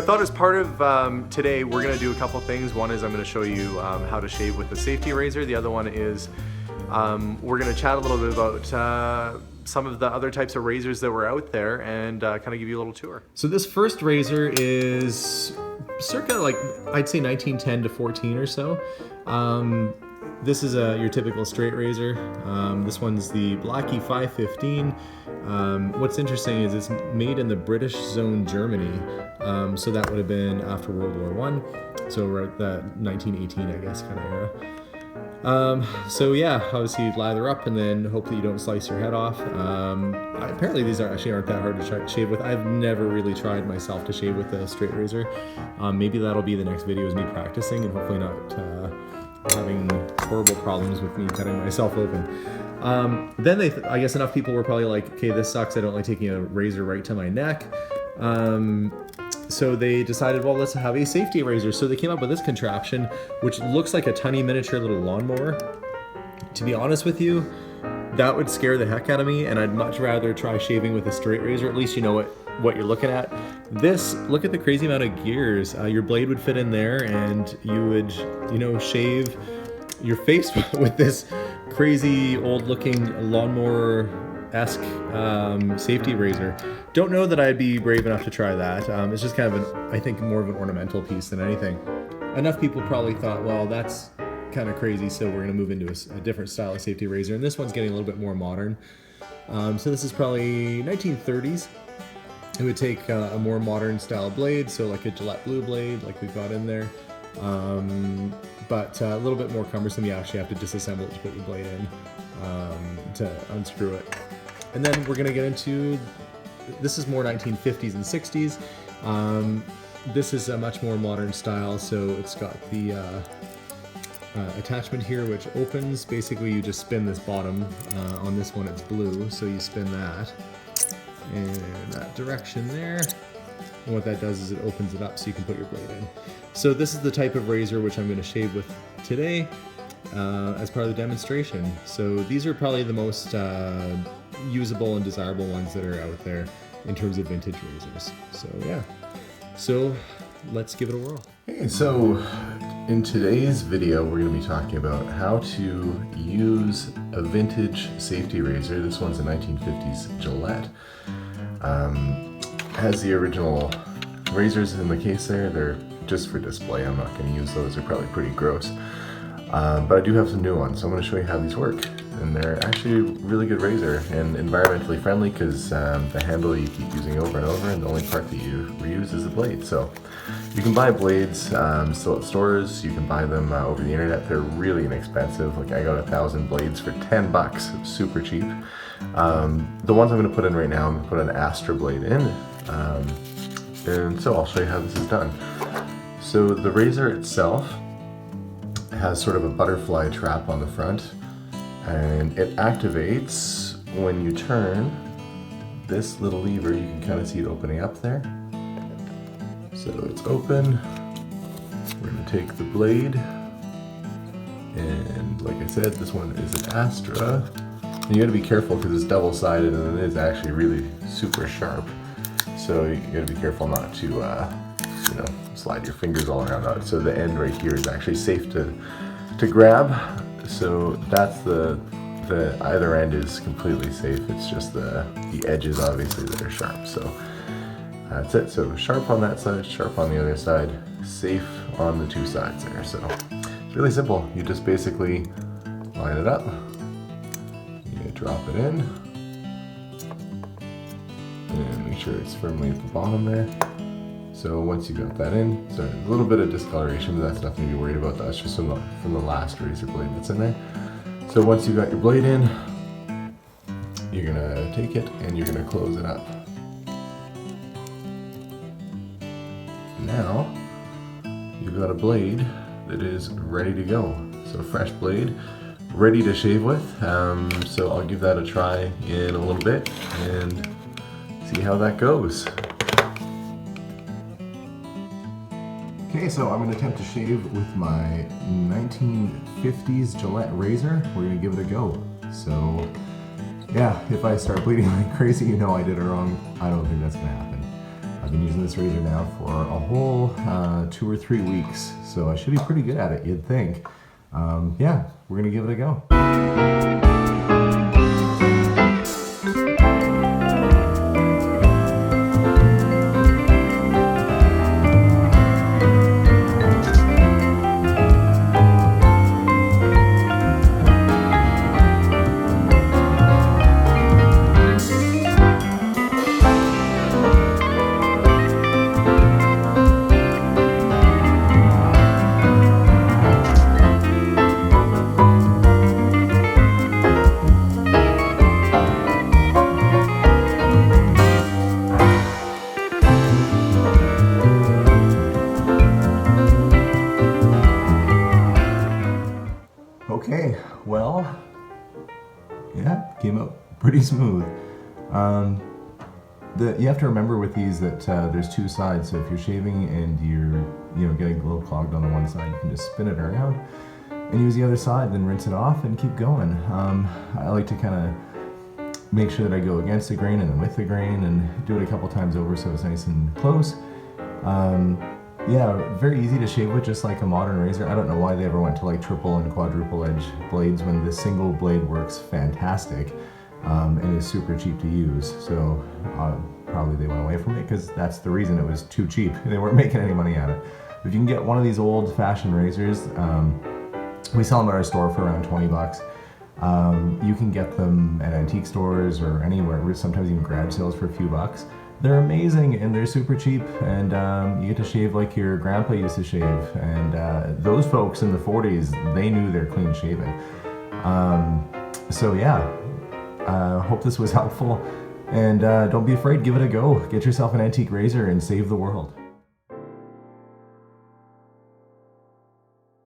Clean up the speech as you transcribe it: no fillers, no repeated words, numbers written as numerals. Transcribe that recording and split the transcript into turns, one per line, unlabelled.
I thought as part of today, we're going to do a couple things. One is I'm going to show you how to shave with the safety razor. The other one is we're going to chat a little bit about some of the other types of razors that were out there and kind of give you a little tour. So this first razor is circa like, I'd say 1910 to 14 or so. This is your typical straight razor. This one's the Blackie 515. What's interesting is it's made in the British zone Germany. So that would have been after World War I. So we're at the 1918, I guess, kind of era. So yeah, obviously you lather up and then hopefully you don't slice your head off. Apparently these aren't that hard to shave with. I've never really tried myself to shave with a straight razor. Maybe that'll be the next video, is me practicing and hopefully not having horrible problems with me cutting myself open. Then I guess enough people were probably like, okay, this sucks, I don't like taking a razor right to my neck. So they decided, well, let's have a safety razor. So they came up with this contraption, which looks like a tiny miniature little lawnmower. To be honest with you, that would scare the heck out of me, and I'd much rather try shaving with a straight razor. At least you know what you're looking at. This, look at the crazy amount of gears. Your blade would fit in there, and you would, shave your face with this crazy old-looking lawnmower-esque safety razor. Don't know that I'd be brave enough to try that. It's just kind of I think more of an ornamental piece than anything. Enough people probably thought, well, that's kind of crazy, so we're going to move into a different style of safety razor, and this one's getting a little bit more modern. So this is probably 1930s. It would take a more modern style blade, so like a Gillette blue blade like we've got in there, but a little bit more cumbersome. You actually have to disassemble it to put your blade in to unscrew it. And then we're going to get into, this is more 1950s and 60s. This is a much more modern style, so it's got the attachment here which opens. Basically you just spin this bottom. On this one it's blue, so you spin that in that direction there. And what that does is it opens it up so you can put your blade in. So this is the type of razor which I'm going to shave with today as part of the demonstration. So these are probably the most usable and desirable ones that are out there in terms of vintage razors. So yeah, so let's give it a whirl.
Hey, so in today's video we're going to be talking about how to use a vintage safety razor. This one's a 1950s Gillette. Has the original razors in the case there. They're just for display. I'm not going to use those. They're probably pretty gross. But I do have some new ones, so I'm going to show you how these work. And they're actually a really good razor and environmentally friendly because the handle you keep using over and over, and the only part that you reuse is the blade. So you can buy blades still at stores. You can buy them over the internet. They're really inexpensive. Like I got 1,000 blades for 10 bucks, super cheap. The ones I'm going to put in right now, I'm going to put an Astra blade in. And so I'll show you how this is done. So the razor itself has sort of a butterfly trap on the front, and it activates when you turn this little lever. You can kind of see it opening up there. So it's open. We're going to take the blade, and like I said, this one is an Astra. And you got to be careful because it's double-sided and it is actually really super sharp. So you got to be careful not to slide your fingers all around it. So the end right here is actually safe to grab. So that's the either end is completely safe. It's just the edges obviously that are sharp. So that's it. So sharp on that side, sharp on the other side, safe on the two sides there. So it's really simple. You just basically line it up. You drop it in. And make sure it's firmly at the bottom there. So once you got that in, so a little bit of discoloration, but that's nothing to be worried about. That's just from the last razor blade that's in there. So once you got your blade in, you're gonna take it and you're gonna close it up. Now you've got a blade that is ready to go. So fresh blade, ready to shave with. So I'll give that a try in a little bit and see how that goes. Okay, so I'm going to attempt to shave with my 1950s Gillette razor. We're going to give it a go. So yeah, if I start bleeding like crazy, you know I did it wrong. I don't think that's going to happen. I've been using this razor now for a whole 2 or 3 weeks, so I should be pretty good at it, you'd think. Yeah, we're gonna give it a go. Okay, well, yeah, came out pretty smooth. You have to remember with these that there's 2 sides, so if you're shaving and you're getting a little clogged on the one side, you can just spin it around and use the other side, then rinse it off and keep going. I like to kind of make sure that I go against the grain and then with the grain and do it a couple times over so it's nice and close. Yeah, very easy to shave with, just like a modern razor. I don't know why they ever went to like triple and quadruple edge blades when the single blade works fantastic and is super cheap to use. So probably they went away from it because that's the reason, it was too cheap. They weren't making any money at it. If you can get one of these old-fashioned razors, we sell them at our store for around 20 bucks. You can get them at antique stores or anywhere, sometimes even garage sales for a few bucks. They're amazing and they're super cheap, and you get to shave like your grandpa used to shave, and those folks in the 40s, they knew their clean shaving. So yeah, hope this was helpful, and don't be afraid, give it a go. Get yourself an antique razor and save the world.